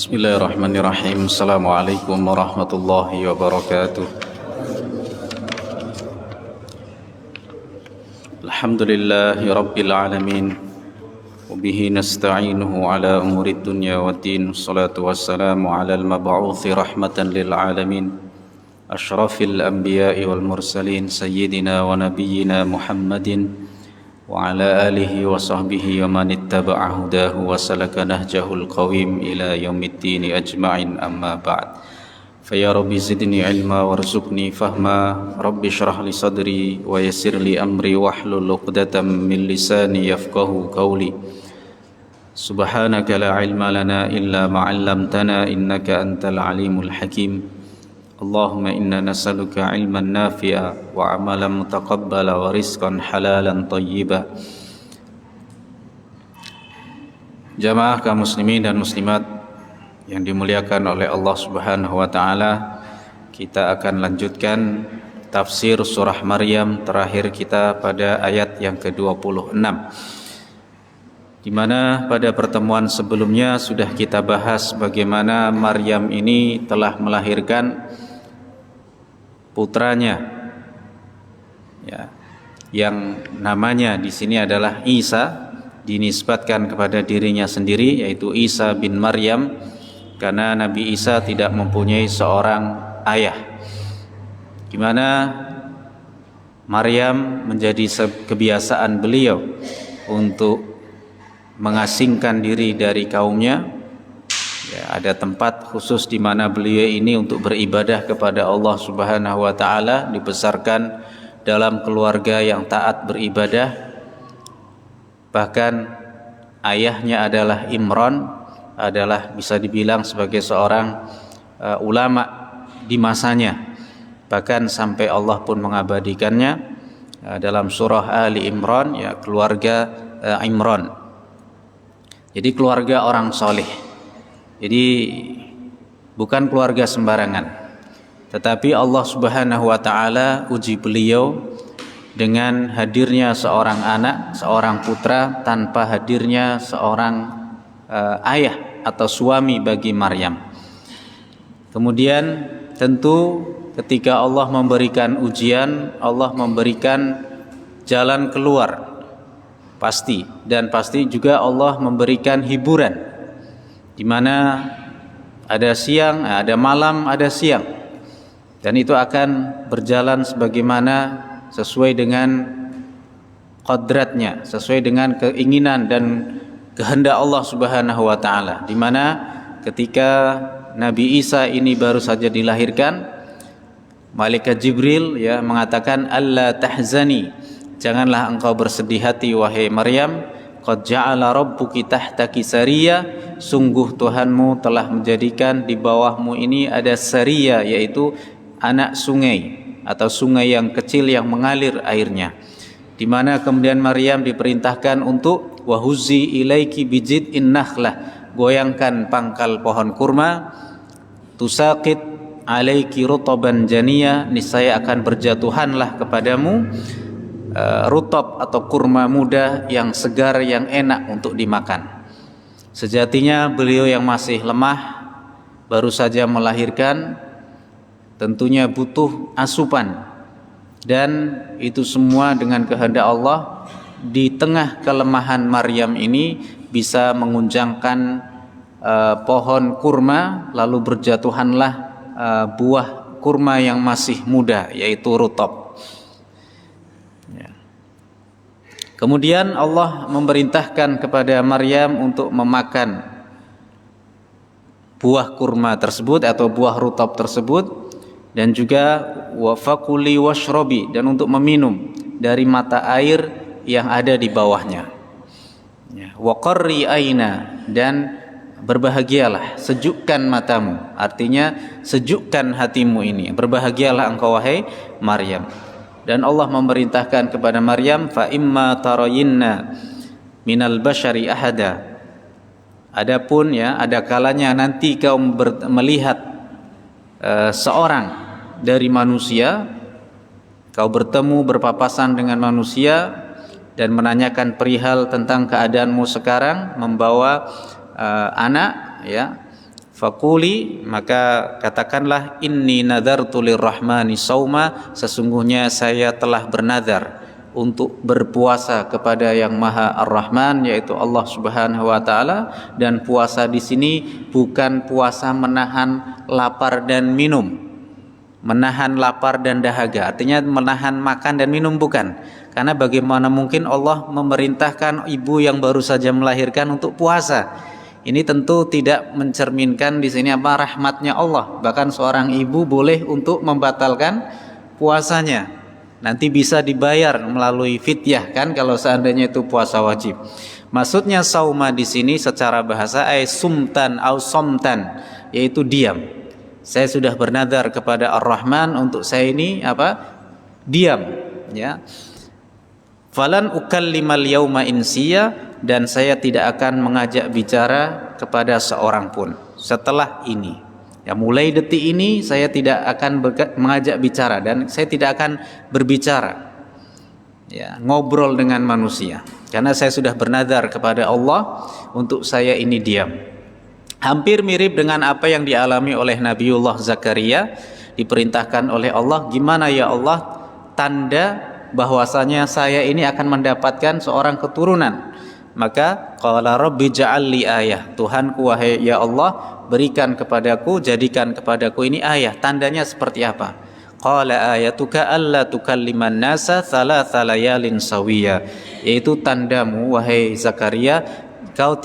Bismillahirrahmanirrahim. Assalamualaikum warahmatullahi wabarakatuh. Alhamdulillahi rabbil alamin. Wabihi nasta'inuhu ala umurid dunya waddin. Salatu wassalamu ala al-mab'uthi rahmatan lil alamin, ashrafil anbiya'i wal mursalin, sayyidina wa nabiyyina Muhammadin wa ala alihi wa sahbihi wa man ittaba'a hudahu wa salaka nahjahul qawim ila yaumiddin ajma'in, amma ba'd. Fa ya rabbi zidni ilma warzuqni fahma, rabbi shrah li sadri wa yassir li amri wahlul 'uqdatam min lisani yafqahu qawli. Subhanaka la ilma lana illa ma 'allamtana innaka antal alimul hakim. Allahumma inna nas'aluka ilman nafi'a wa amalan mutaqabbala wa rizqan halalan thayyiba. Jamaah kaum muslimin dan muslimat yang dimuliakan oleh Allah Subhanahu wa taala, kita akan lanjutkan tafsir surah Maryam terakhir kita pada ayat yang ke-26, di mana pada pertemuan sebelumnya sudah kita bahas bagaimana Maryam ini telah melahirkan putranya, ya, yang namanya di sini adalah Isa, dinisbatkan kepada dirinya sendiri, yaitu Isa bin Maryam, karena Nabi Isa tidak mempunyai seorang ayah. Di mana Maryam menjadi kebiasaan beliau untuk mengasingkan diri dari kaumnya. Ya, ada tempat khusus di mana beliau ini untuk beribadah kepada Allah Subhanahu wa taala, dibesarkan dalam keluarga yang taat beribadah. Bahkan ayahnya adalah Imran, adalah bisa dibilang sebagai seorang ulama di masanya. Bahkan sampai Allah pun mengabadikannya dalam surah Ali Imran, ya, keluarga Imran. Jadi keluarga orang soleh. Jadi bukan keluarga sembarangan, tetapi Allah Subhanahu wa taala uji beliau dengan hadirnya seorang anak, seorang putra, tanpa hadirnya seorang ayah atau suami bagi Maryam. Kemudian tentu ketika Allah memberikan ujian, Allah memberikan jalan keluar, pasti, dan pasti juga Allah memberikan hiburan, di mana ada siang, ada malam, ada siang, dan itu akan berjalan sebagaimana sesuai dengan qadratnya, sesuai dengan keinginan dan kehendak Allah Subhanahu wa taala. Di mana ketika Nabi Isa ini baru saja dilahirkan, malaikat Jibril, ya, mengatakan, "Alla tahzani, janganlah engkau bersedih hati wahai Maryam, qad ja'ala rabbuki tahtaki sariyah, sungguh Tuhanmu telah menjadikan di bawahmu ini ada sariyah, yaitu anak sungai atau sungai yang kecil yang mengalir airnya." Di mana kemudian Maryam diperintahkan untuk wahuzi ilaiki bijid'in nakhlah, goyangkan pangkal pohon kurma, tusaqit alaiki rutaban janiyah, niscaya akan berjatuhanlah kepadamu rutab atau kurma muda yang segar, yang enak untuk dimakan. Sejatinya beliau yang masih lemah, baru saja melahirkan, tentunya butuh asupan, dan itu semua dengan kehendak Allah. Di tengah kelemahan Maryam ini bisa mengunjangkan pohon kurma, lalu berjatuhanlah buah kurma yang masih muda, yaitu rutab. Kemudian Allah memerintahkan kepada Maryam untuk memakan buah kurma tersebut atau buah rutab tersebut, dan juga wa fakuli washrobi, dan untuk meminum dari mata air yang ada di bawahnya. Wa qarri aina, dan berbahagialah, sejukkan matamu, artinya sejukkan hatimu ini, berbahagialah engkau wahai Maryam. Dan Allah memerintahkan kepada Maryam, fa imma tarayinna minal bashari ahada, adapun, ya, ada kalanya nanti kau melihat seorang dari manusia, kau bertemu berpapasan dengan manusia dan menanyakan perihal tentang keadaanmu sekarang, membawa anak, ya, Faquli, maka katakanlah, inni nadartu lirrahmani sauma, sesungguhnya saya telah bernadar untuk berpuasa kepada yang Maha Ar-Rahman, yaitu Allah Subhanahu wa taala. Dan puasa di sini bukan puasa menahan lapar dan minum, menahan lapar dan dahaga, artinya menahan makan dan minum, bukan. Karena bagaimana mungkin Allah memerintahkan ibu yang baru saja melahirkan untuk puasa? Ini tentu tidak mencerminkan di sini apa, rahmatnya Allah. Bahkan seorang ibu boleh untuk membatalkan puasanya. Nanti bisa dibayar melalui fidyah kan kalau seandainya itu puasa wajib. Maksudnya sauma di sini secara bahasa sumtan au somtan, yaitu diam. Saya sudah bernadar kepada Ar-Rahman untuk saya ini apa? Diam, ya. Falan ukallimal yauma insiya, dan saya tidak akan mengajak bicara kepada seorang pun setelah ini. Ya, mulai detik ini saya tidak akan mengajak bicara dan saya tidak akan berbicara, ya, ngobrol dengan manusia, karena saya sudah bernadar kepada Allah untuk saya ini diam. Hampir mirip dengan apa yang dialami oleh Nabiullah Zakaria. Diperintahkan oleh Allah, gimana ya Allah tanda bahwasanya saya ini akan mendapatkan seorang keturunan? Maka qala rabbi ja'al li ayah, Tuhanku wahai ya Allah, berikan kepadaku, jadikan kepadaku ini ayah. Tandanya seperti apa? Qala ayatuka alla tukalliman nasa thalatha layalin sawiya, yaitu tandamu wahai Zakaria, kau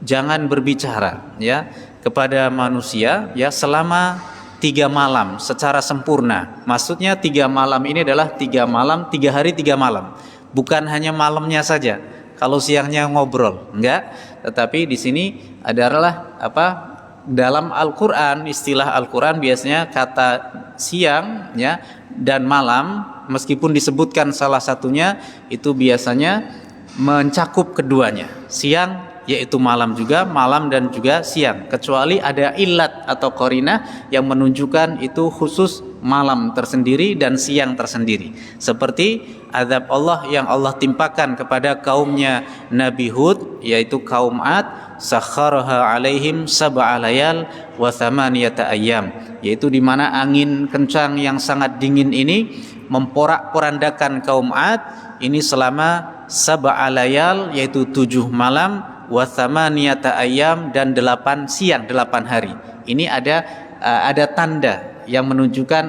jangan berbicara, ya, kepada manusia, ya, selama 3 malam secara sempurna. Maksudnya 3 malam ini adalah 3 malam, 3 hari 3 malam. Bukan hanya malamnya saja. Kalau siangnya ngobrol, enggak. Tetapi di sini adalah apa? Dalam Al-Qur'an, istilah Al-Qur'an biasanya kata siang, ya, dan malam, meskipun disebutkan salah satunya, itu biasanya mencakup keduanya. Siang yaitu malam juga, malam dan juga siang, kecuali ada illat atau qarinah yang menunjukkan itu khusus malam tersendiri dan siang tersendiri, seperti azab Allah yang Allah timpakan kepada kaumnya Nabi Hud, yaitu kaum Ad, sakharaha alaihim sab'a layal wa thamaniyata ayyam, yaitu di mana angin kencang yang sangat dingin ini memporak-porandakan kaum Ad ini selama sab'a layal, yaitu 7 malam, wa thamaniyata ayyam, dan 8 siang, 8 hari. Ini ada tanda yang menunjukkan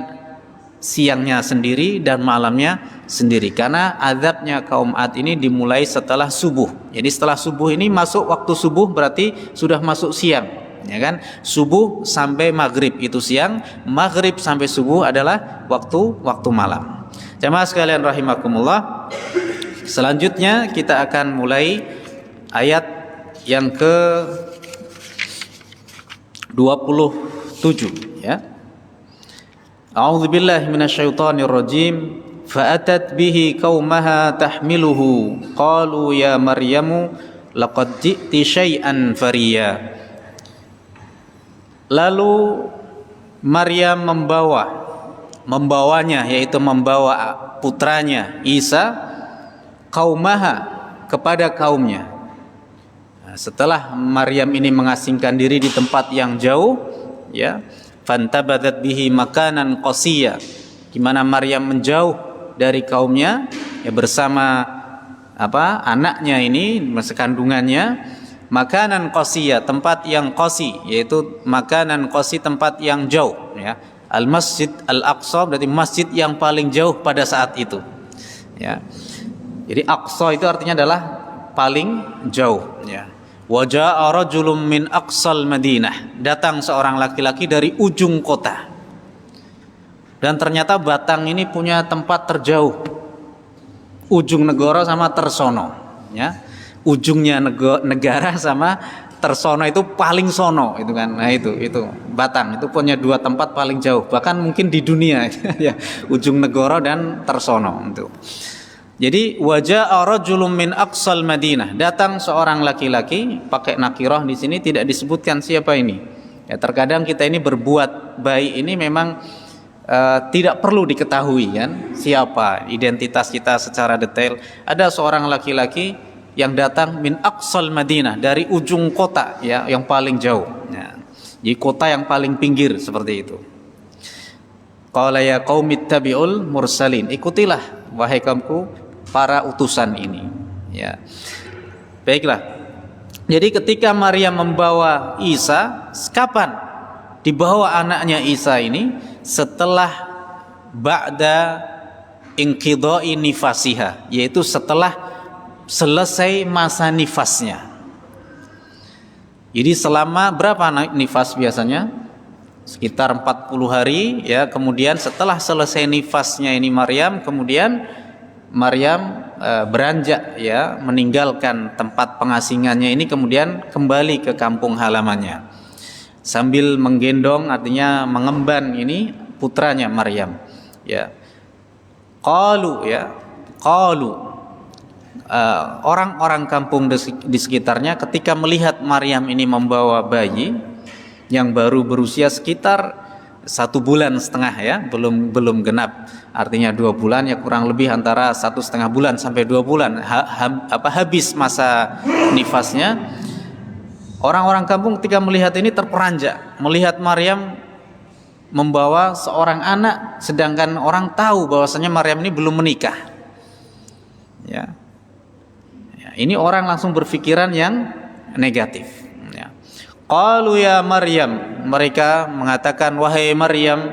siangnya sendiri dan malamnya sendiri, karena azabnya kaum Ad ini dimulai setelah subuh. Jadi setelah subuh ini masuk waktu subuh, berarti sudah masuk siang, ya kan? Subuh sampai maghrib itu siang, maghrib sampai subuh adalah waktu malam. Jamaah sekalian rahimakumullah, selanjutnya kita akan mulai ayat yang ke 27, ya. A'udzu billahi minasyaitonir rajim. Fa'atat bihi qaumaha tahmiluhu qalu ya maryamu laqad ji'ti syai'an fariya. Lalu Maryam membawanya, yaitu membawa putranya Isa, qaumaha, kepada kaumnya. Setelah Maryam ini mengasingkan diri di tempat yang jauh, ya, fantabadat bihi makanan qasiya, di mana Maryam menjauh dari kaumnya, ya, bersama anaknya ini, masa kandungannya, makanan qasiya, tempat yang qasi, yaitu makanan qasi, tempat yang jauh, ya. Al-Masjid Al-Aqsa berarti masjid yang paling jauh pada saat itu, ya. Jadi Aqsa itu artinya adalah paling jauh, ya. Wa jaa'a rajulun min aqsal Madinah, datang seorang laki-laki dari ujung kota. Dan ternyata Batang ini punya tempat terjauh, ujung negara sama tersono, ya. Ujungnya negara sama tersono itu paling sono, itu kan. Nah, itu Batang itu punya 2 tempat paling jauh, bahkan mungkin di dunia ya, ujung negara dan tersono itu. Jadi wajaa rajulun min aqsal Madinah, datang seorang laki-laki, pakai nakirah di sini, tidak disebutkan siapa ini. Ya, terkadang kita ini berbuat baik ini memang tidak perlu diketahui kan siapa identitas kita secara detail. Ada seorang laki-laki yang datang min aqsal Madinah, dari ujung kota, ya, yang paling jauh. Ya. Jadi kota yang paling pinggir seperti itu. Qala ya qaumit tabi'ul mursalin. Ikutilah wahai kaumku para utusan ini. Ya. Baiklah. Jadi ketika Maryam membawa Isa, kapan dibawa anaknya Isa ini? Setelah ba'da inqidha'i nifasiha, yaitu setelah selesai masa nifasnya. Jadi selama berapa nifas biasanya? Sekitar 40 hari ya. Kemudian setelah selesai nifasnya ini Maryam, kemudian Maryam beranjak ya, meninggalkan tempat pengasingannya ini, kemudian kembali ke kampung halamannya sambil menggendong, artinya mengemban ini putranya Maryam ya. Qalu ya, orang-orang kampung di sekitarnya ketika melihat Maryam ini membawa bayi yang baru berusia sekitar 1,5 bulan ya, belum genap, artinya 2 bulan ya, kurang lebih antara 1,5 bulan sampai 2 bulan habis masa nifasnya. Orang-orang kampung ketika melihat ini terperanjak, melihat Maryam membawa seorang anak, sedangkan orang tahu bahwasanya Maryam ini belum menikah ya. Ini orang langsung berpikiran yang negatif ya. Qalu ya Maryam, mereka mengatakan wahai Maryam,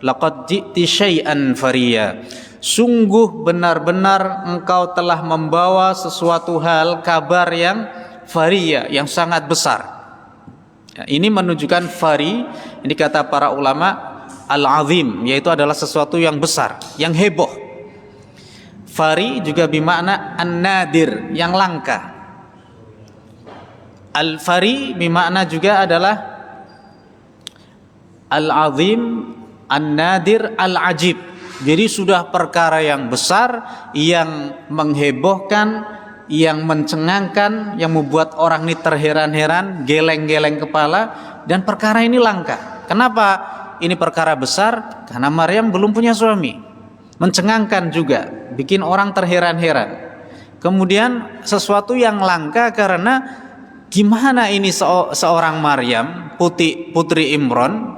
laqad ji'ti syai'an fariya, sungguh benar-benar engkau telah membawa sesuatu hal, kabar yang fariya, yang sangat besar ya. Ini menunjukkan fari, ini kata para ulama al-azim, yaitu adalah sesuatu yang besar, yang heboh. Fari juga bermakna an-nadir, yang langka. Al-fari bermakna juga adalah al-azim, an-nadir, al-ajib. Jadi sudah perkara yang besar, yang menghebohkan, yang mencengangkan, yang membuat orang ini terheran-heran, geleng-geleng kepala, dan perkara ini langka. Kenapa ini perkara besar? Karena Maryam belum punya suami. Mencengangkan juga, bikin orang terheran-heran. Kemudian sesuatu yang langka karena gimana ini seorang Maryam, putri Imran,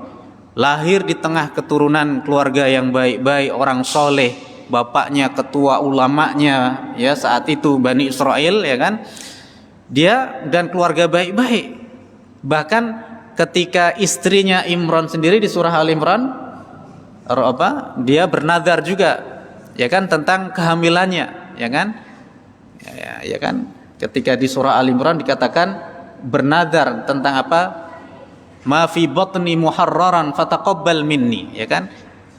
lahir di tengah keturunan keluarga yang baik-baik, orang soleh, bapaknya ketua ulamanya ya saat itu Bani Israel ya kan. Dia dan keluarga baik-baik. Bahkan ketika istrinya Imran sendiri di surah Al-Imran dia bernazar juga ya kan tentang kehamilannya ya kan. Ya kan, ketika di surah Al-Imran dikatakan bernazar tentang apa? Ma fi batni muharraran fataqabbal minni, ya kan?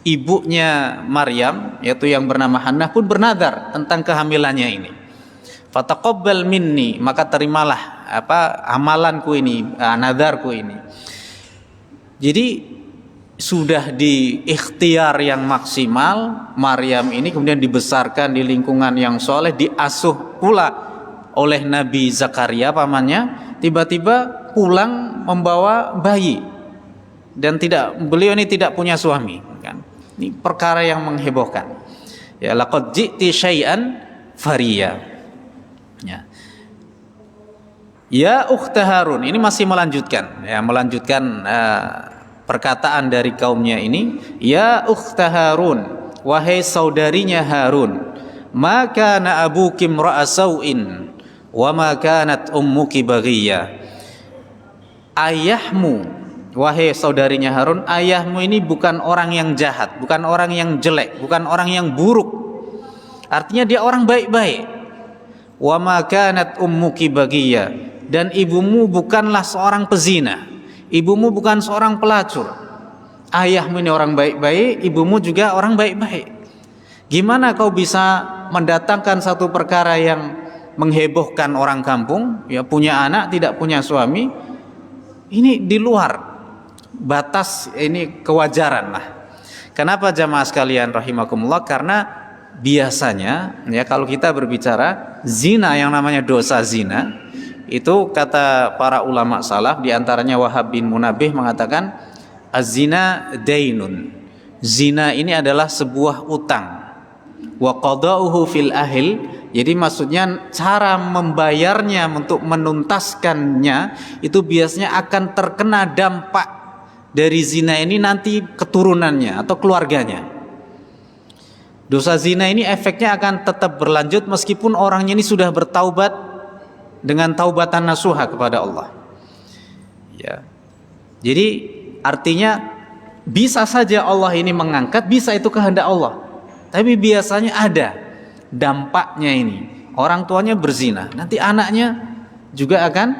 Ibunya Maryam yaitu yang bernama Hannah pun bernazar tentang kehamilannya ini. Fataqabbal minni, maka terimalah amalanku ini, nazarku ini. Jadi sudah di ikhtiar yang maksimal, Maryam ini kemudian dibesarkan di lingkungan yang soleh, diasuh pula oleh Nabi Zakaria pamannya, tiba-tiba pulang membawa bayi dan beliau ini tidak punya suami kan. Ini perkara yang menghebohkan ya. Laqad ji'ti syai'an fariya ya ukhta Harun, ini masih melanjutkan perkataan dari kaumnya ini, ya ukhta Harun, wahai saudarinya Harun, ma kana abuki imra'a sau'in wa ma kanat ummuki baghiyah. Ayahmu, wahai saudarinya Harun, ayahmu ini bukan orang yang jahat, bukan orang yang jelek, bukan orang yang buruk. Artinya dia orang baik-baik. Wa ma kanat ummuki baghiyah, dan ibumu bukanlah seorang pezina. Ibumu bukan seorang pelacur. Ayahmu ini orang baik-baik, ibumu juga orang baik-baik. Gimana kau bisa mendatangkan satu perkara yang menghebohkan orang kampung, ya punya anak tidak punya suami? Ini di luar batas ini kewajaran lah. Kenapa jamaah sekalian rahimakumullah? Karena biasanya ya kalau kita berbicara zina, yang namanya dosa zina, itu kata para ulama salaf, diantaranya Wahab bin Munabbih mengatakan az-zina dainun, zina ini adalah sebuah utang, wa qada'uhu fil ahil, Jadi maksudnya cara membayarnya untuk menuntaskannya itu biasanya akan terkena dampak dari zina ini nanti keturunannya atau keluarganya. Dosa zina ini efeknya akan tetap berlanjut meskipun orangnya ini sudah bertaubat dengan taubatan nasuha kepada Allah. Ya. Jadi artinya bisa saja Allah ini mengangkat, bisa itu kehendak Allah. Tapi biasanya ada dampaknya ini. Orang tuanya berzina, nanti anaknya juga akan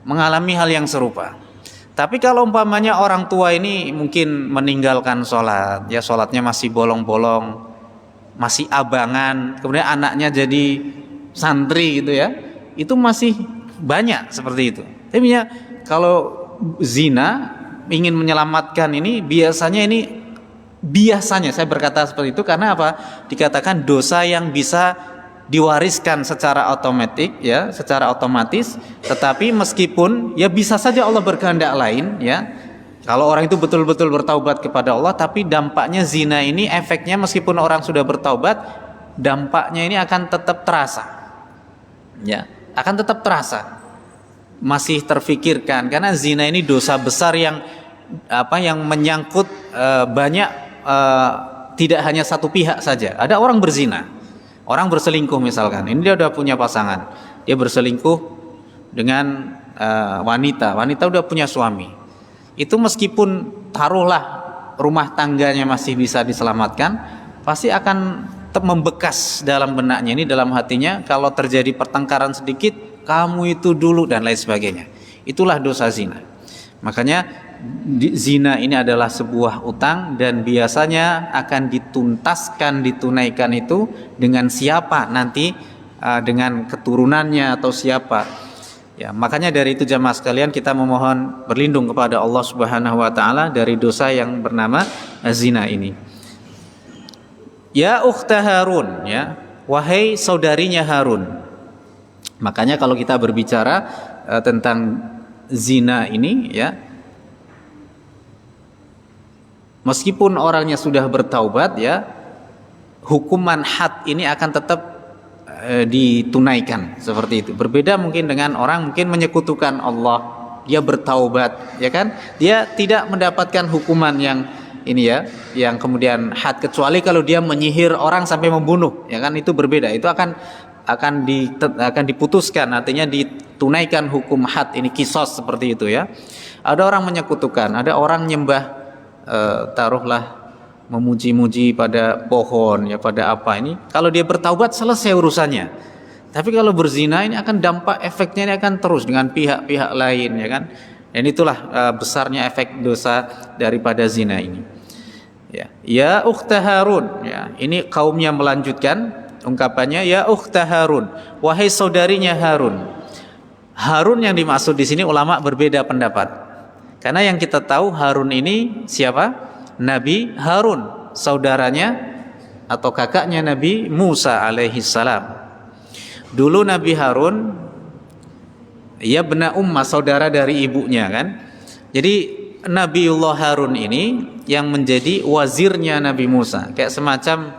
mengalami hal yang serupa. Tapi kalau umpamanya orang tua ini mungkin meninggalkan sholat, ya sholatnya masih bolong-bolong, masih abangan, kemudian anaknya jadi santri gitu ya, itu masih banyak seperti itu. Tapi ya kalau zina ingin menyelamatkan ini biasanya saya berkata seperti itu karena apa? Dikatakan dosa yang bisa diwariskan secara otomatis, tetapi meskipun ya bisa saja Allah berkehendak lain ya. Kalau orang itu betul-betul bertaubat kepada Allah, tapi dampaknya zina ini efeknya meskipun orang sudah bertaubat, dampaknya ini akan tetap terasa. Ya, akan tetap terasa. Masih terfikirkan karena zina ini dosa besar yang menyangkut banyak, tidak hanya satu pihak saja. Ada orang berzina, orang berselingkuh misalkan. Ini dia udah punya pasangan, dia berselingkuh dengan wanita udah punya suami. Itu meskipun taruhlah rumah tangganya masih bisa diselamatkan, pasti akan membekas dalam benaknya ini, dalam hatinya. Kalau terjadi pertengkaran sedikit, kamu itu dulu dan lain sebagainya. Itulah dosa zina. Makanya zina ini adalah sebuah utang dan biasanya akan ditunaikan itu dengan siapa nanti, dengan keturunannya atau siapa. Ya, makanya dari itu jamaah sekalian kita memohon berlindung kepada Allah Subhanahu wa taala dari dosa yang bernama zina ini. Ya ukhta Harun, ya, wahai saudarinya Harun. Makanya kalau kita berbicara tentang zina ini ya, meskipun orangnya sudah bertaubat ya, hukuman had ini akan tetap ditunaikan seperti itu. Berbeda mungkin dengan orang mungkin menyekutukan Allah, dia bertaubat ya kan, dia tidak mendapatkan hukuman yang ini ya, yang kemudian had, kecuali kalau dia menyihir orang sampai membunuh ya kan, itu berbeda. Itu akan diputuskan, artinya ditunaikan hukum had ini, kisos seperti itu ya. Ada orang menyekutukan, ada orang nyembah taruhlah memuji-muji pada pohon ya, pada apa ini, kalau dia bertaubat selesai urusannya. Tapi kalau berzina ini akan dampak efeknya ini akan terus dengan pihak-pihak lain ya kan. Dan itulah besarnya efek dosa daripada zina ini. Ya ukhta Harun ya, ini kaumnya melanjutkan ungkapannya, ya ukhta Harun, wahai saudarinya Harun. Harun yang dimaksud di sini ulama berbeda pendapat. Karena yang kita tahu Harun ini siapa? Nabi Harun, saudaranya atau kakaknya Nabi Musa alaihi salam. Dulu Nabi Harun ia bena ummah, saudara dari ibunya kan. Jadi Nabiullah Harun ini yang menjadi wazirnya Nabi Musa, kayak semacam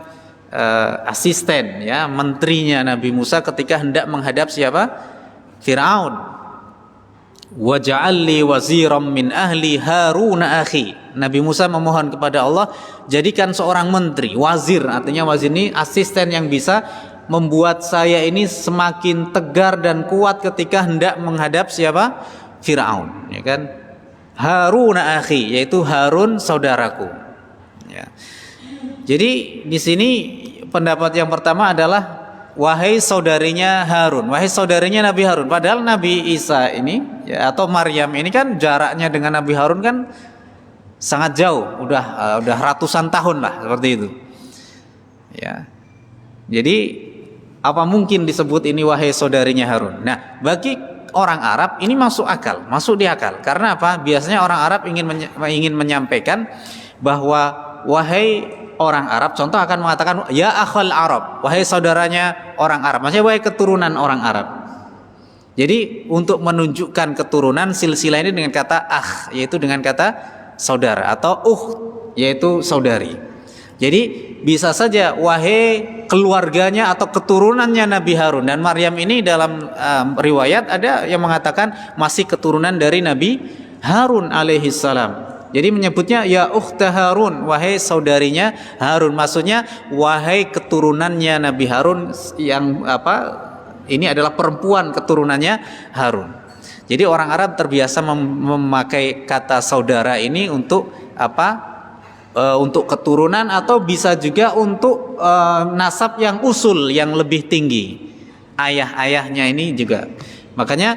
asisten ya, menterinya Nabi Musa ketika hendak menghadap siapa? Fir'aun. Waj'alli waziram min ahli Harun akhi. Nabi Musa memohon kepada Allah, jadikan seorang menteri, wazir, artinya wazir ini asisten yang bisa membuat saya ini semakin tegar dan kuat ketika hendak menghadap siapa? Fir'aun ya kan. Harun akhi, yaitu Harun saudaraku ya. Jadi di sini pendapat yang pertama adalah wahai saudarinya Harun, wahai saudarinya Nabi Harun. Padahal Nabi Isa ini ya, atau Maryam ini kan jaraknya dengan Nabi Harun kan sangat jauh, udah ratusan tahun lah seperti itu. Ya. Jadi apa mungkin disebut ini wahai saudarinya Harun? Nah, bagi orang Arab ini masuk di akal. Karena apa? Biasanya orang Arab ingin menyampaikan bahwa wahai orang Arab, contoh akan mengatakan ya akhal Arab, wahai saudaranya orang Arab, maksudnya wahai keturunan orang Arab. Jadi untuk menunjukkan keturunan, silsilah ini dengan kata yaitu dengan kata saudara, atau yaitu saudari. Jadi bisa saja wahai keluarganya atau keturunannya Nabi Harun, dan Maryam ini dalam riwayat ada yang mengatakan masih keturunan dari Nabi Harun alaihi salam. Jadi menyebutnya ya ukhta Harun, wahai saudarinya Harun. Maksudnya wahai keturunannya Nabi Harun yang ini adalah perempuan keturunannya Harun. Jadi orang Arab terbiasa memakai kata saudara ini untuk untuk keturunan, atau bisa juga untuk nasab yang usul yang lebih tinggi, ayah-ayahnya ini juga. Makanya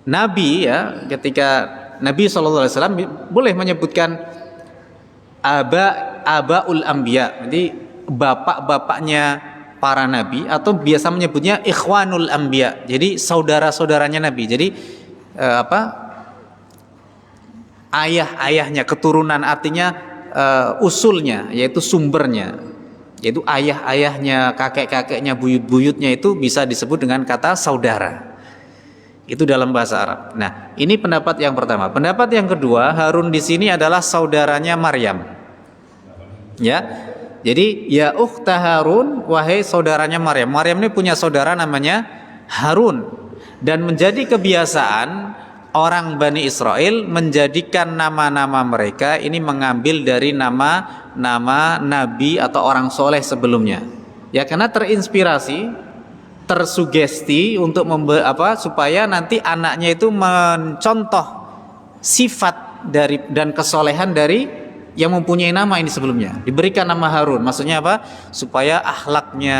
Nabi ya, ketika Nabi SAW boleh menyebutkan abaul anbiya, jadi bapak-bapaknya para nabi, atau biasa menyebutnya ikhwanul anbiya, jadi saudara-saudaranya Nabi. Jadi ayah-ayahnya, keturunan artinya usulnya, yaitu sumbernya, yaitu ayah-ayahnya, kakek-kakeknya, buyut-buyutnya, itu bisa disebut dengan kata saudara. Itu dalam bahasa Arab. Nah, ini pendapat yang pertama. Pendapat yang kedua, Harun di sini adalah saudaranya Maryam. Ya. Jadi ya ukhta Harun, wahai saudaranya Maryam. Maryam ini punya saudara namanya Harun, dan menjadi kebiasaan orang Bani Israel menjadikan nama-nama mereka ini mengambil dari nama-nama nabi atau orang soleh sebelumnya. Ya, karena terinspirasi, tersugesti untuk supaya nanti anaknya itu mencontoh sifat dari dan kesolehan dari yang mempunyai nama ini sebelumnya. Diberikan nama Harun. Maksudnya apa? Supaya akhlaknya,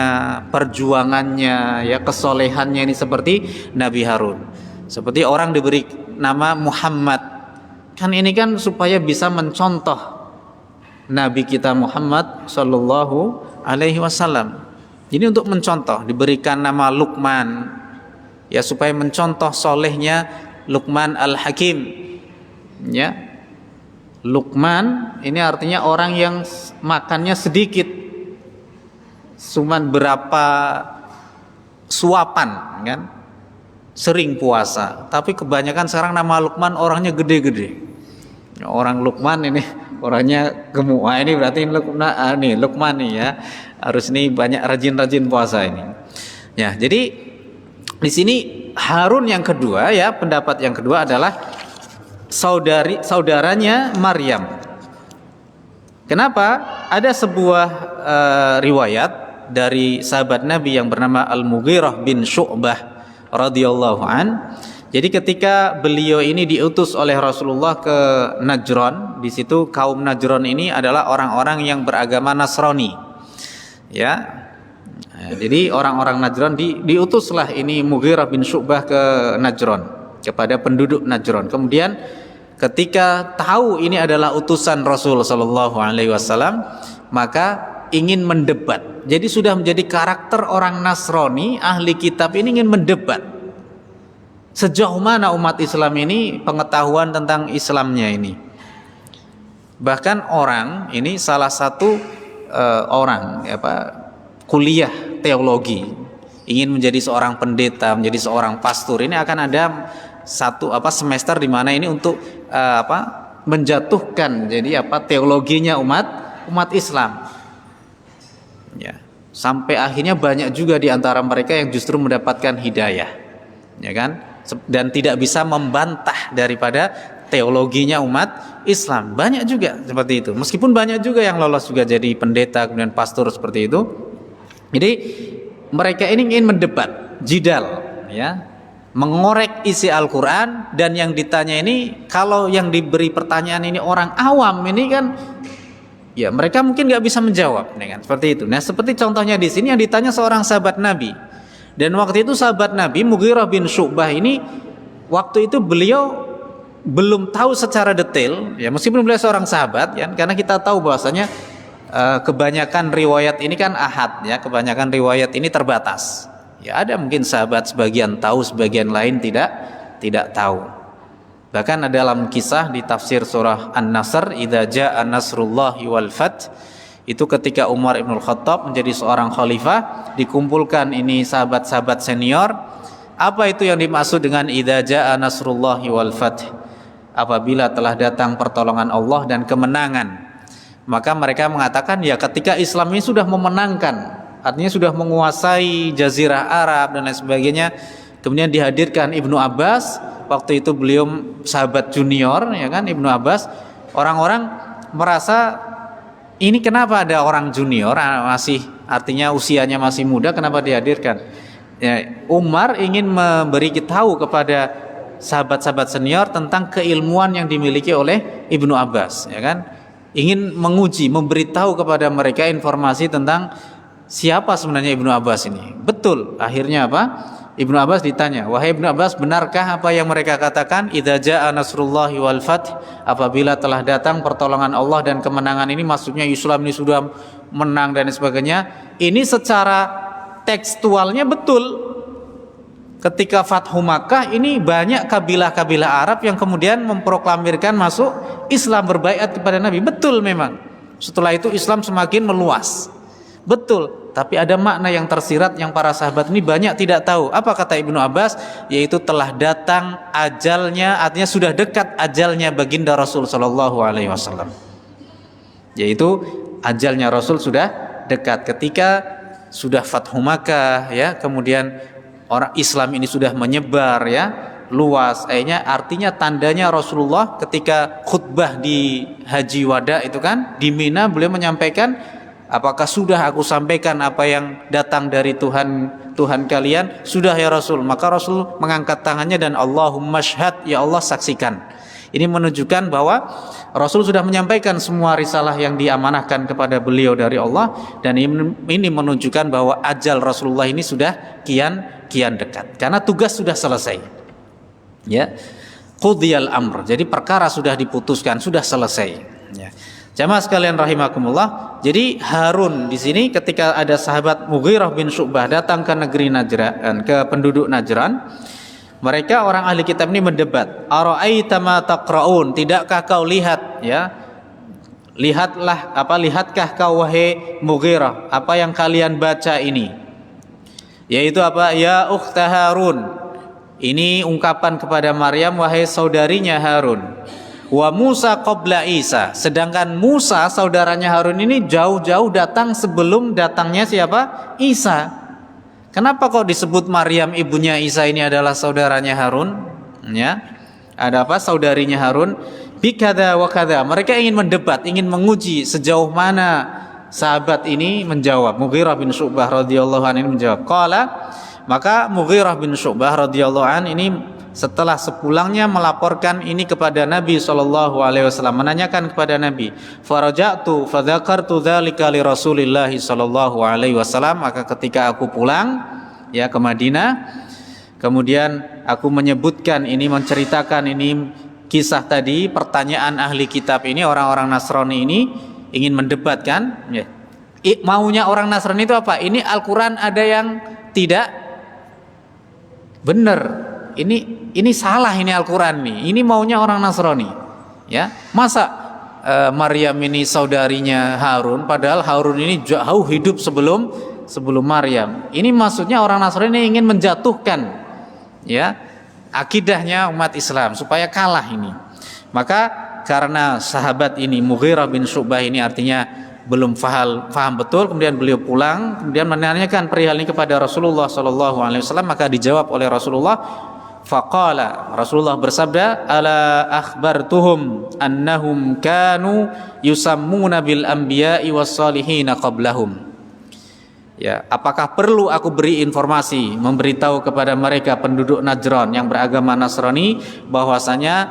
perjuangannya, ya kesolehannya ini seperti Nabi Harun. Seperti orang diberi nama Muhammad, kan ini kan supaya bisa mencontoh Nabi kita Muhammad Sallallahu Alaihi Wasallam. Jadi untuk mencontoh, diberikan nama Luqman, ya supaya mencontoh solehnya Luqman Al-Hakim. Ya, Luqman ini artinya orang yang makannya sedikit, cuman berapa suapan, kan? Sering puasa, tapi kebanyakan sekarang nama Luqman orangnya gede-gede. Orang Luqman ini orangnya gemuk. Nah, ini berarti Luqman nih ya. Harus nih banyak rajin-rajin puasa ini. Ya, jadi di sini Harun yang kedua ya, pendapat yang kedua adalah saudaranya Maryam. Kenapa? Ada sebuah riwayat dari sahabat Nabi yang bernama Al-Mughirah bin Syu'bah radhiyallahu an. Jadi ketika beliau ini diutus oleh Rasulullah ke Najran, di situ kaum Najran ini adalah orang-orang yang beragama Nasrani. Ya. Nah, jadi orang-orang Najran diutuslah ini Mughirah bin Syu'bah ke Najran, kepada penduduk Najran. Kemudian ketika tahu ini adalah utusan Rasul sallallahu alaihi wasallam, maka ingin mendebat. Jadi sudah menjadi karakter orang Nasrani, ahli kitab ini ingin mendebat. Sejauh mana umat Islam ini pengetahuan tentang Islamnya ini. Bahkan orang ini salah satu kuliah teologi, ingin menjadi seorang pendeta, menjadi seorang pastor, ini akan ada satu semester di mana ini untuk menjatuhkan jadi teologinya umat Islam. Ya, sampai akhirnya banyak juga di antara mereka yang justru mendapatkan hidayah, ya kan, dan tidak bisa membantah daripada teologinya umat Islam. Banyak juga seperti itu. Meskipun banyak juga yang lolos juga jadi pendeta kemudian pastor seperti itu. Jadi mereka ini ingin mendebat, jidal, ya, mengorek isi Al-Quran, dan yang ditanya ini, kalau yang diberi pertanyaan ini orang awam ini kan, ya mereka mungkin nggak bisa menjawab, kan? Seperti itu. Nah, seperti contohnya di sini yang ditanya seorang sahabat Nabi, dan waktu itu sahabat Nabi Mughirah bin Syu'bah ini, waktu itu beliau belum tahu secara detail, ya meskipun beliau seorang sahabat, ya, karena kita tahu bahwasanya kebanyakan riwayat ini kan ahad, ya, kebanyakan riwayat ini terbatas. Ya ada mungkin sahabat sebagian tahu, sebagian lain tidak tahu. Bahkan ada dalam kisah di tafsir surah An-Nasr, idza jaa nasrullahi wal fath, itu ketika Umar ibn Khattab menjadi seorang khalifah, dikumpulkan ini sahabat-sahabat senior. Apa itu yang dimaksud dengan idza jaa nasrullahi wal fath? Apabila telah datang pertolongan Allah dan kemenangan. Maka mereka mengatakan ya ketika Islam ini sudah memenangkan, artinya sudah menguasai Jazirah Arab dan lain sebagainya, kemudian dihadirkan Ibnu Abbas. Waktu itu beliau sahabat junior, ya kan, Ibnu Abbas. Orang-orang merasa ini kenapa ada orang junior, masih artinya usianya masih muda, kenapa dihadirkan? Ya, Umar ingin memberi tahu kepada sahabat-sahabat senior tentang keilmuan yang dimiliki oleh Ibnu Abbas, ya kan? Ingin menguji, memberitahu kepada mereka informasi tentang siapa sebenarnya Ibnu Abbas ini. Betul, akhirnya apa? Ibnu Abbas ditanya, wahai Ibnu Abbas, benarkah apa yang mereka katakan? Idza jaa nasrullahi wal fath, apabila telah datang pertolongan Allah dan kemenangan ini, maksudnya Islam ini sudah menang dan sebagainya. Ini secara tekstualnya betul. Ketika Fathu Makkah ini banyak kabilah-kabilah Arab yang kemudian memproklamirkan masuk Islam, berbaiat kepada Nabi. Betul memang. Setelah itu Islam semakin meluas. Betul, tapi ada makna yang tersirat yang para sahabat ini banyak tidak tahu. Apa kata Ibnu Abbas? Yaitu telah datang ajalnya, artinya sudah dekat ajalnya baginda Rasul sallallahu alaihi wasallam. Yaitu ajalnya Rasul sudah dekat ketika sudah Fathu Makkah, ya, kemudian orang Islam ini sudah menyebar, ya, luas. Artinya tandanya Rasulullah ketika khutbah di Haji Wada itu kan di Mina, beliau menyampaikan, apakah sudah aku sampaikan apa yang datang dari Tuhan kalian? Sudah ya Rasul. Maka Rasul mengangkat tangannya dan Allahumma syhad, ya Allah saksikan. Ini menunjukkan bahwa Rasul sudah menyampaikan semua risalah yang diamanahkan kepada beliau dari Allah, dan ini menunjukkan bahwa ajal Rasulullah ini sudah kian dekat karena tugas sudah selesai. Ya, qudiyal amr. Jadi perkara sudah diputuskan, sudah selesai. Ya. Jamaah sekalian rahimakumullah. Jadi Harun di sini ketika ada sahabat Mughirah bin Syu'bah datang ke negeri Najran, ke penduduk Najran, mereka orang ahli kitab ini mendebat. Ara'aita ma taqra'un? Tidakkah kau lihat, ya? Lihatkah kau wahai Mughirah apa yang kalian baca ini? Yaitu apa? Ya ukhta Harun. Ini ungkapan kepada Maryam, wahai saudarinya Harun. Wa Musa qabla Isa. Sedangkan Musa saudaranya Harun ini jauh-jauh datang sebelum datangnya siapa? Isa. Kenapa kok disebut Maryam ibunya Isa ini adalah saudaranya Harun? Ya. Ada apa? Saudarinya Harun. Bikada wa kada. Mereka ingin mendebat, ingin menguji sejauh mana sahabat ini menjawab. Mughirah bin Syu'bah radhiyallahu anhu ini menjawab. Qala, maka Mughirah bin Syu'bah radhiyallahu anhu ini setelah sepulangnya melaporkan ini kepada Nabi SAW, menanyakan kepada Nabi. Faraja'tu fadzakartu dzalika li Rasulillah SAW. Maka ketika aku pulang, ya, ke Madinah, kemudian aku menyebutkan ini, menceritakan ini kisah tadi, pertanyaan ahli kitab ini, orang-orang Nasrani ini ingin mendebatkan, ya. Maunya orang Nasrani itu apa? Ini Al-Quran ada yang tidak benar. Ini salah, ini Al-Quran nih. Ini maunya orang Nasrani, ya. Masa Maryam ini saudarinya Harun, padahal Harun ini jauh hidup sebelum Maryam. Ini maksudnya orang Nasrani ingin menjatuhkan, ya, akidahnya umat Islam supaya kalah ini. Maka karena sahabat ini Mughirah bin Syu'bah ini artinya belum faham betul, kemudian beliau pulang, kemudian menanyakan perihal ini kepada Rasulullah SAW. Maka dijawab oleh Rasulullah. Faqala, Rasulullah bersabda, ala akhbartuhum annahum kanu yusammuna bil anbiya'i was salihina qablahum. Ya, apakah perlu aku beri informasi, memberitahu kepada mereka penduduk Najran yang beragama Nasrani bahwasanya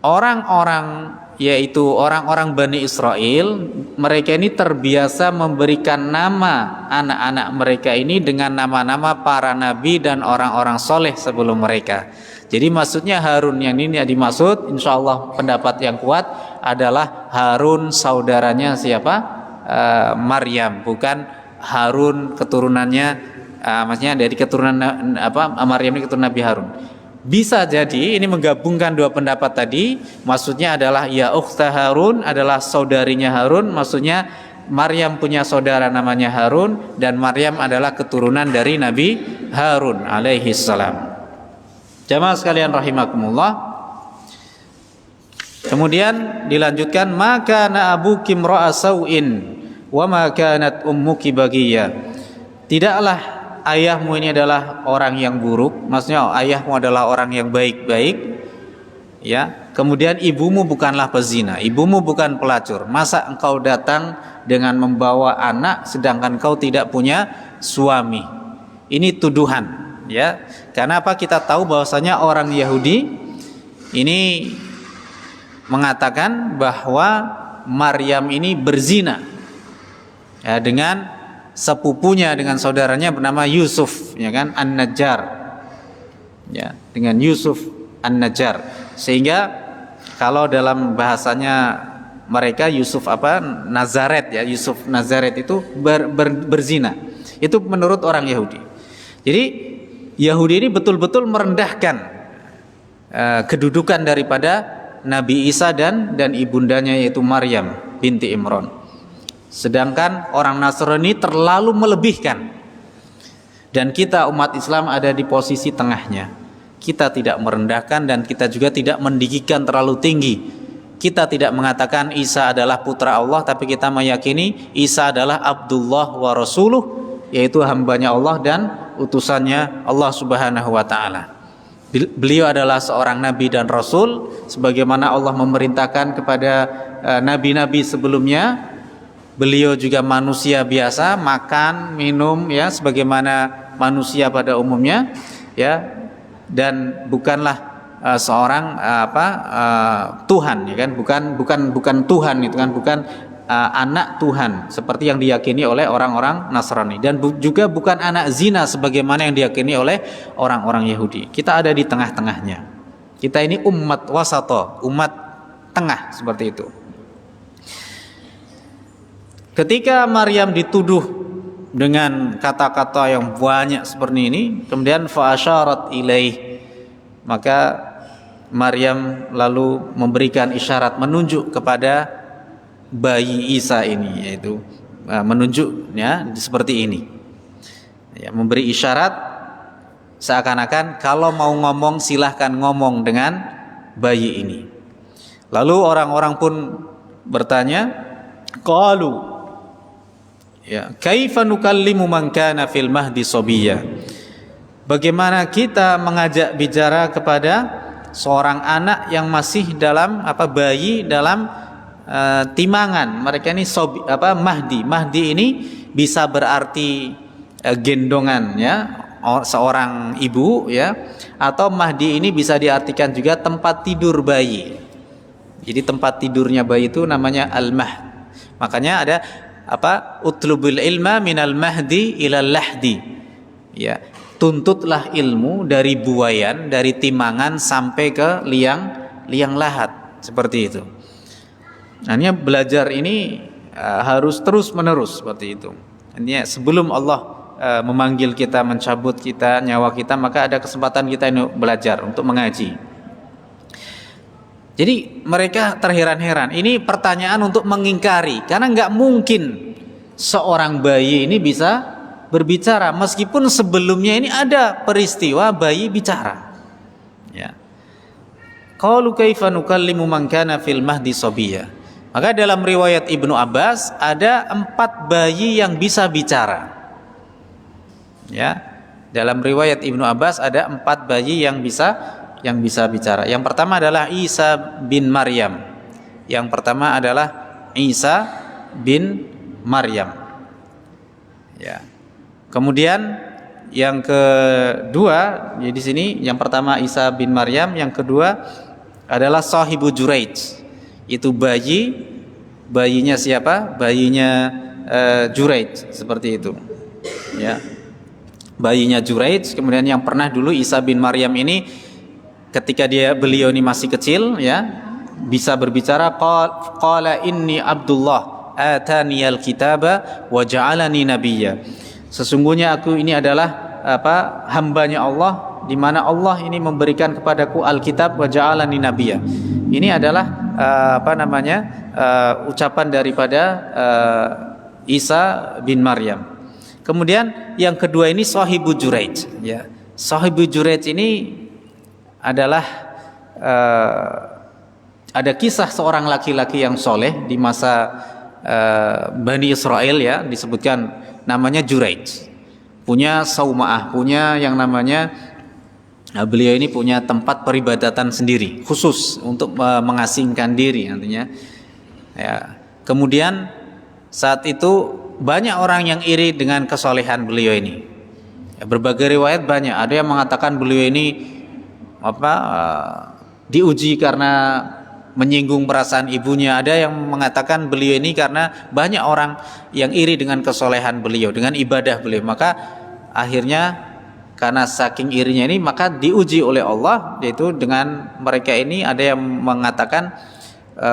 orang-orang, yaitu orang-orang Bani Israel, mereka ini terbiasa memberikan nama anak-anak mereka ini dengan nama-nama para nabi dan orang-orang soleh sebelum mereka. Jadi maksudnya Harun yang ini dimaksud, insya Allah pendapat yang kuat adalah Harun saudaranya siapa? Maryam, bukan Harun keturunannya, maksudnya dari keturunan Maryam ini keturunan Nabi Harun. Bisa jadi ini menggabungkan dua pendapat tadi, maksudnya adalah ya ukhta Harun adalah saudarinya Harun, maksudnya Maryam punya saudara namanya Harun dan Maryam adalah keturunan dari Nabi Harun alaihi salam. Jamaah sekalian rahimakumullah. Kemudian dilanjutkan, maka na abuki imra'a sau'in wa ma kanat ummuki baghiyah. Tidaklah ayahmu ini adalah orang yang buruk, maksudnya ayahmu adalah orang yang baik-baik, ya. Kemudian ibumu bukanlah pezina, ibumu bukan pelacur. Masa engkau datang dengan membawa anak sedangkan kau tidak punya suami? Ini tuduhan, ya. Karena apa? Kita tahu bahwasanya orang Yahudi ini mengatakan bahwa Maryam ini berzina, ya, dengan sepupunya, dengan saudaranya bernama Yusuf, ya kan, An-Najjar, ya, dengan Yusuf An-Najjar. Sehingga kalau dalam bahasanya mereka Yusuf apa, Nazaret, ya, Yusuf Nazaret itu berzina. Itu menurut orang Yahudi. Jadi Yahudi ini betul-betul merendahkan kedudukan daripada Nabi Isa dan ibundanya, yaitu Maryam binti Imran. Sedangkan orang Nasrani terlalu melebihkan. Dan kita umat Islam ada di posisi tengahnya. Kita tidak merendahkan dan kita juga tidak meninggikan terlalu tinggi. Kita tidak mengatakan Isa adalah putra Allah, tapi kita meyakini Isa adalah Abdullah wa Rasuluh, yaitu hambanya Allah dan utusannya Allah Subhanahu wa ta'ala. Beliau adalah seorang nabi dan rasul, sebagaimana Allah memerintahkan kepada nabi-nabi sebelumnya. Beliau juga manusia biasa, makan, minum, ya, sebagaimana manusia pada umumnya, ya, dan bukanlah seorang Tuhan, ya kan, bukan Tuhan, itu kan, bukan anak Tuhan seperti yang diyakini oleh orang-orang Nasrani, dan juga bukan anak zina sebagaimana yang diyakini oleh orang-orang Yahudi. Kita ada di tengah-tengahnya. Kita ini umat wasato, umat tengah, seperti itu. Ketika Maryam dituduh dengan kata-kata yang banyak seperti ini, kemudian fa asyarat ilaih, maka Maryam lalu memberikan isyarat, menunjuk kepada bayi Isa ini, yaitu menunjuknya seperti ini, ya, memberi isyarat seakan-akan kalau mau ngomong silahkan ngomong dengan bayi ini. Lalu orang-orang pun bertanya, qalu, ya, kaifa nukallimu man kana fil mahdi sabiyya. Bagaimana kita mengajak bicara kepada seorang anak yang masih dalam bayi dalam timangan. Mereka ini Mahdi. Mahdi ini bisa berarti gendongan, ya, seorang ibu, ya, atau Mahdi ini bisa diartikan juga tempat tidur bayi. Jadi tempat tidurnya bayi itu namanya al-mahd. Makanya ada utlubul ilma minal mahdi ilal lahdi, ya, tuntutlah ilmu dari buayan, dari timangan sampai ke liang lahat, seperti itu. Hanya belajar ini harus terus menerus seperti itu. Ini sebelum Allah memanggil kita, mencabut kita, nyawa kita, maka ada kesempatan kita ini belajar untuk mengaji. Jadi mereka terheran-heran. Ini pertanyaan untuk mengingkari, karena nggak mungkin seorang bayi ini bisa berbicara, meskipun sebelumnya ini ada peristiwa bayi bicara. Ya. Qalu kaifa nukallimu man kana fil mahdi sabiyya. Maka dalam riwayat Ibnu Abbas ada 4 bayi yang bisa bicara. Ya, dalam riwayat Ibnu Abbas ada 4 bayi yang bisa bicara. Yang pertama adalah Isa bin Maryam. Yang pertama adalah Isa bin Maryam. Ya. Kemudian yang kedua, ya, di sini yang pertama Isa bin Maryam, yang kedua adalah Sahibu Juraij. Itu bayinya siapa? Bayinya Juraij, seperti itu, ya, bayinya Juraij. Kemudian yang pernah dulu Isa bin Maryam ini ketika beliau ini masih kecil, ya, bisa berbicara, qala inni Abdullah ataniyal kitaba wa ja'alani nabiyya. Sesungguhnya aku ini adalah hambanya Allah, di mana Allah ini memberikan kepadaku Alkitab, wa ja'alani nabiyya. Ini adalah ucapan daripada Isa bin Maryam. Kemudian yang kedua ini Sahibu Juraij, ya. Sahibu Juraij ini adalah ada kisah seorang laki-laki yang soleh di masa Bani Israel ya, disebutkan namanya Juraij, punya sauma'ah, punya yang namanya beliau ini punya tempat peribadatan sendiri khusus untuk mengasingkan diri nantinya ya. Kemudian saat itu banyak orang yang iri dengan kesolehan beliau ini ya, berbagai riwayat banyak, ada yang mengatakan beliau ini diuji karena menyinggung perasaan ibunya, ada yang mengatakan beliau ini karena banyak orang yang iri dengan kesolehan beliau, dengan ibadah beliau, maka akhirnya karena saking irinya ini maka diuji oleh Allah, yaitu dengan mereka ini ada yang mengatakan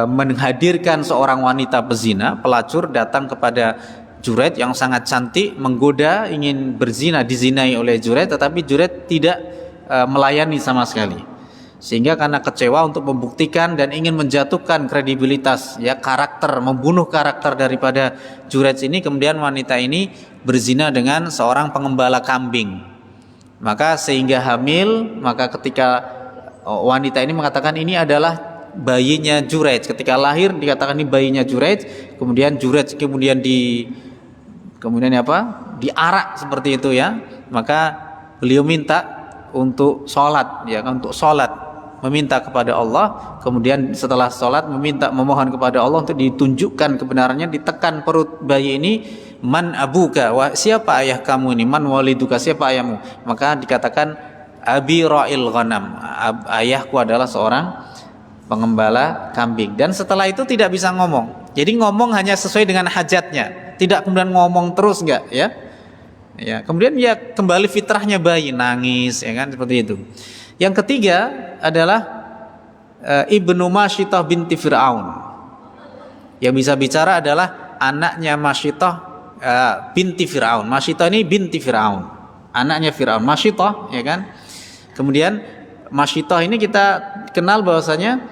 menghadirkan seorang wanita pezina, pelacur datang kepada Juraij yang sangat cantik, menggoda, ingin berzina, dizinai oleh Juraij, tetapi Juraij tidak melayani sama sekali. Sehingga karena kecewa untuk membuktikan dan ingin menjatuhkan kredibilitas ya, karakter, membunuh karakter daripada Juraij ini, kemudian wanita ini berzina dengan seorang pengembala kambing. Maka sehingga hamil, maka ketika wanita ini mengatakan ini adalah bayinya Juraij, ketika lahir dikatakan ini bayinya Juraij, kemudian Juraij diarak seperti itu ya. Maka beliau minta untuk sholat ya, untuk sholat meminta kepada Allah, kemudian setelah sholat memohon kepada Allah untuk ditunjukkan kebenarannya, ditekan perut bayi ini, man abuka, siapa ayah kamu ini, man waliduka, siapa ayahmu, maka dikatakan abi ra'il ghanam, ayahku adalah seorang pengembala kambing. Dan setelah itu tidak bisa ngomong, jadi ngomong hanya sesuai dengan hajatnya, tidak kemudian ngomong terus, enggak ya. Ya, kemudian ya kembali fitrahnya bayi, nangis ya kan, seperti itu. Yang ketiga adalah Ibnu Masyitah binti Fir'aun. Yang bisa bicara adalah anaknya Masyitah binti Fir'aun. Masyitah ini binti Fir'aun, anaknya Fir'aun, Masyitah ya kan. Kemudian Masyitah ini kita kenal bahwasanya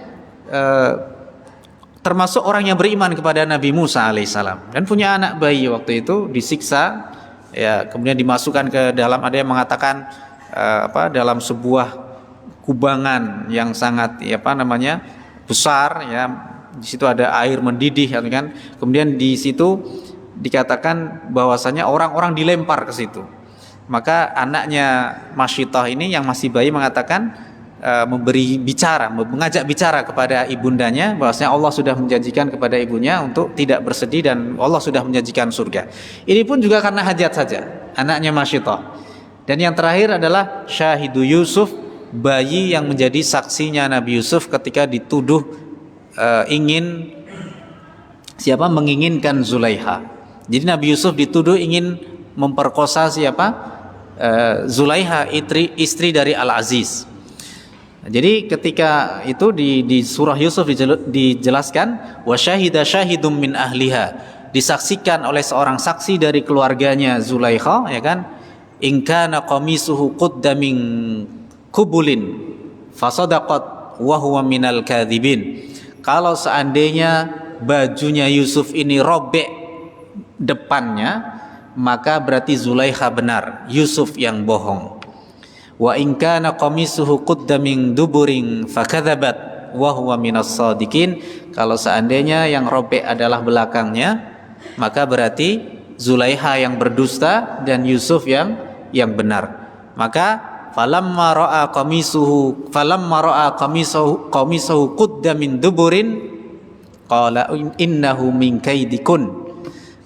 termasuk orang yang beriman kepada Nabi Musa alaihissalam dan punya anak bayi waktu itu, disiksa ya, kemudian dimasukkan ke dalam, ada yang mengatakan dalam sebuah kubangan yang sangat besar ya, di situ ada air mendidih kan. Kemudian di situ dikatakan bahwasanya orang-orang dilempar ke situ. Maka anaknya Masyitah ini yang masih bayi mengatakan mengajak bicara kepada ibundanya bahwasanya Allah sudah menjanjikan kepada ibunya untuk tidak bersedih dan Allah sudah menjanjikan surga. Ini pun juga karena hajat saja anaknya Masyitah. Dan yang terakhir adalah Syahidu Yusuf, bayi yang menjadi saksinya Nabi Yusuf ketika dituduh ingin menginginkan Zulaiha. Jadi Nabi Yusuf dituduh ingin memperkosa Zulaiha, istri dari Al-Aziz. Jadi ketika itu di surah Yusuf dijelaskan wa syahida syahidum min ahliha, disaksikan oleh seorang saksi dari keluarganya Zulaiha ya kan, in kana qamisuhu qudda min kubulin fasadaqat wa huwa minal kadzibin. Kalau seandainya bajunya Yusuf ini robek depannya, maka berarti Zulaiha benar, Yusuf yang bohong. Wa in kana qamisuhu qudda min duburin fakadzabat wa huwa minas shadiqin. Kalau seandainya yang robek adalah belakangnya, maka berarti Zulaiha yang berdusta dan Yusuf yang benar. Maka falamma ra'a qamisuhu qudda min duburin qala innahu min kaidikun.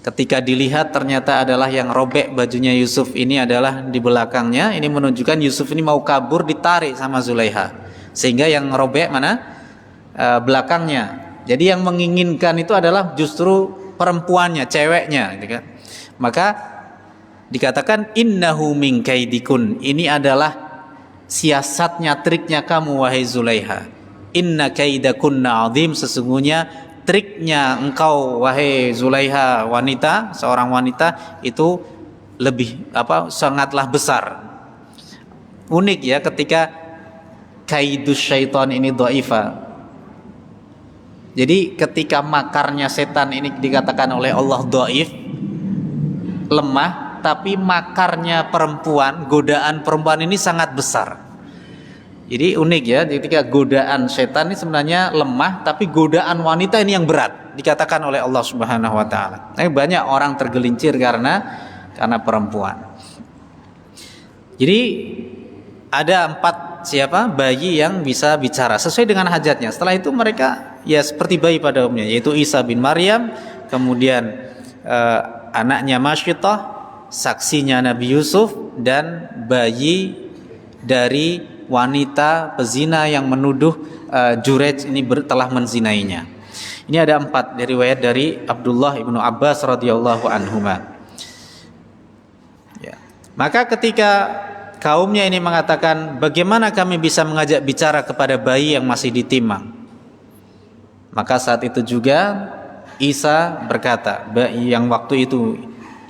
Ketika dilihat ternyata adalah yang robek bajunya Yusuf ini adalah di belakangnya, ini menunjukkan Yusuf ini mau kabur, ditarik sama Zulaiha, sehingga yang robek mana? Belakangnya. Jadi yang menginginkan itu adalah justru perempuannya, ceweknya gitu kan. Maka dikatakan innahu min kaidikun, ini adalah siasatnya, triknya kamu wahai Zulaiha. Inna kaidakunna azim, sesungguhnya triknya engkau wahai Zulaiha, wanita, seorang wanita itu lebih sangatlah besar. Unik ya ketika kaidus syaitan ini dhaifa. Jadi ketika makarnya setan ini dikatakan oleh Allah dhaif, lemah, tapi makarnya perempuan, godaan perempuan ini sangat besar. Jadi unik ya, ketika godaan setan ini sebenarnya lemah, tapi godaan wanita ini yang berat, dikatakan oleh Allah Subhanahu wa taala. Banyak orang tergelincir karena perempuan. Jadi ada 4 bayi yang bisa bicara sesuai dengan hajatnya. Setelah itu mereka ya seperti bayi pada umumnya, yaitu Isa bin Maryam, kemudian anaknya Masyittah, saksinya Nabi Yusuf, dan bayi dari wanita pezina yang menuduh Jurej ini telah menzinainya. Ini ada 4 dari riwayat dari Abdullah ibnu Abbas radhiyallahu anhuma. Ya. Maka ketika kaumnya ini mengatakan, bagaimana kami bisa mengajak bicara kepada bayi yang masih ditimang? Maka saat itu juga Isa berkata, bayi yang waktu itu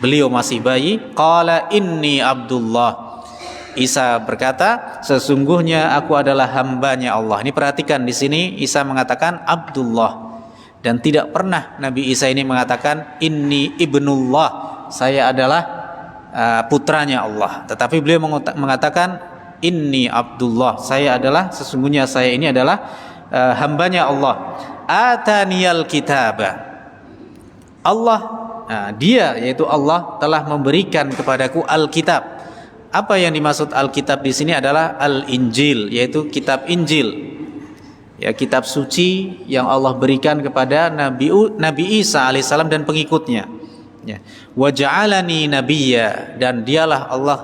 beliau masih bayi, qala inni Abdullah. Isa berkata, sesungguhnya aku adalah hambanya Allah. Ini perhatikan di sini Isa mengatakan Abdullah, dan tidak pernah Nabi Isa ini mengatakan inni ibnullah, saya adalah putranya Allah. Tetapi beliau mengatakan inni Abdullah, sesungguhnya saya ini adalah hambanya Allah. Ataniyal kitaba, Allah, dia yaitu Allah telah memberikan kepadaku Alkitab. Apa yang dimaksud Alkitab di sini adalah Al-Injil, yaitu kitab Injil. Ya, kitab suci yang Allah berikan kepada Nabi Isa alaihissalam dan pengikutnya. Ya. Wa ja'alani nabiyya, dan dialah Allah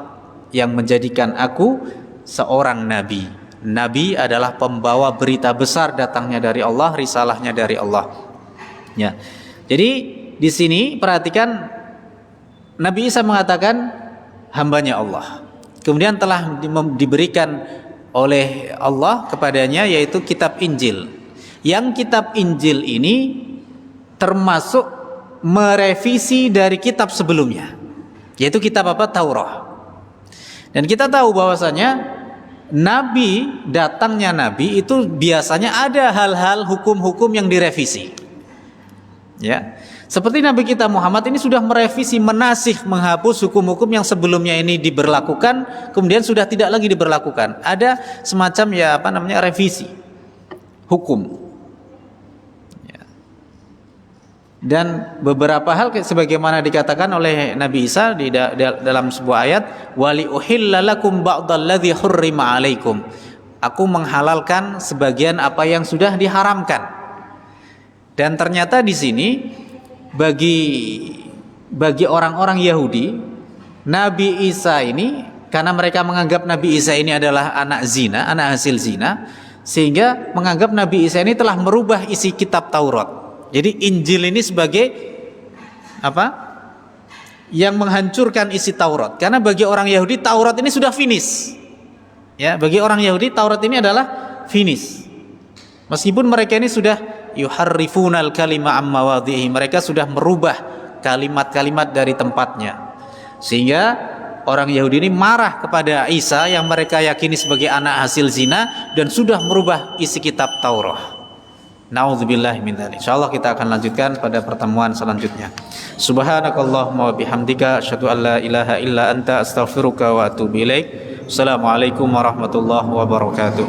yang menjadikan aku seorang nabi. Nabi adalah pembawa berita besar datangnya dari Allah, risalahnya dari Allah. Ya. Jadi di sini perhatikan Nabi Isa mengatakan hambanya Allah. Kemudian telah diberikan oleh Allah kepadanya yaitu kitab Injil. Yang kitab Injil ini termasuk merevisi dari kitab sebelumnya, yaitu kitab apa? Taurat. Dan kita tahu bahwasanya datangnya Nabi itu biasanya ada hal-hal hukum-hukum yang direvisi. Ya. Seperti Nabi kita Muhammad ini sudah merevisi, menasih, menghapus hukum-hukum yang sebelumnya ini diberlakukan, kemudian sudah tidak lagi diberlakukan. Ada semacam revisi hukum. Ya. Dan beberapa hal sebagaimana dikatakan oleh Nabi Isa dalam sebuah ayat, wali uhilla lakum ba'dalladzi hurrima alaikum. Aku menghalalkan sebagian apa yang sudah diharamkan. Dan ternyata di sini bagi orang-orang Yahudi, Nabi Isa ini, karena mereka menganggap Nabi Isa ini adalah anak hasil zina, sehingga menganggap Nabi Isa ini telah merubah isi kitab Taurat. Jadi Injil ini sebagai yang menghancurkan isi Taurat. Karena bagi orang Yahudi Taurat ini sudah finish. Ya, bagi orang Yahudi Taurat ini adalah finish. Meskipun mereka ini sudah yuharrifunal kalima amma wadhihi, mereka sudah merubah kalimat-kalimat dari tempatnya, sehingga orang Yahudi ini marah kepada Isa yang mereka yakini sebagai anak hasil zina dan sudah merubah isi kitab Taurat. Nauzubillahi min dzalik. Insyaallah kita akan lanjutkan pada pertemuan selanjutnya. Subhanakallahumma wa bihamdika asyhadu an la ilaha illa anta astaghfiruka wa atubu ilaik. Assalamualaikum warahmatullahi wabarakatuh.